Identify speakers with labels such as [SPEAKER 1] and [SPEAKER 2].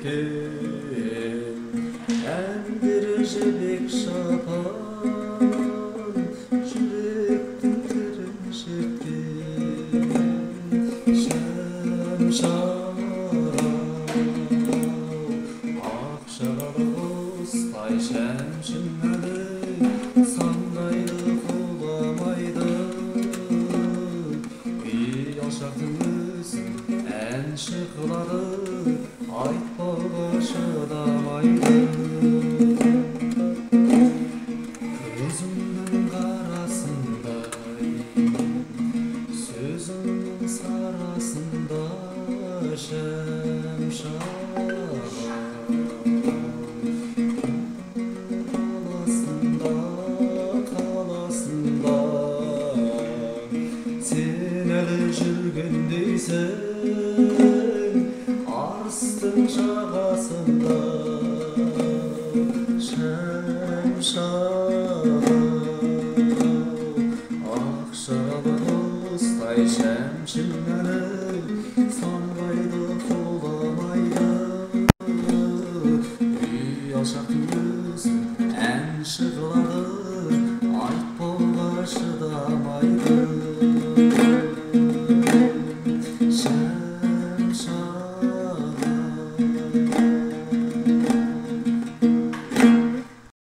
[SPEAKER 1] eкен әндері жібек шапан жүректің тірін шерткен шәмшарау ақ шағалы құстай шәмшім әлі сандайды құламайды ұялшақтың өзін әнші қылады айтпауға шыдамайды көзімнің қарасындай сөзімнің сарасында шәмшарау қаласында сен әлі жүргендейсің арыстың жағасында шәмшарау ақ шағалы құстай шәмшім әлі самғайды құламайды ұялшақтың өзін әнші қылады айтпауға шыдамайды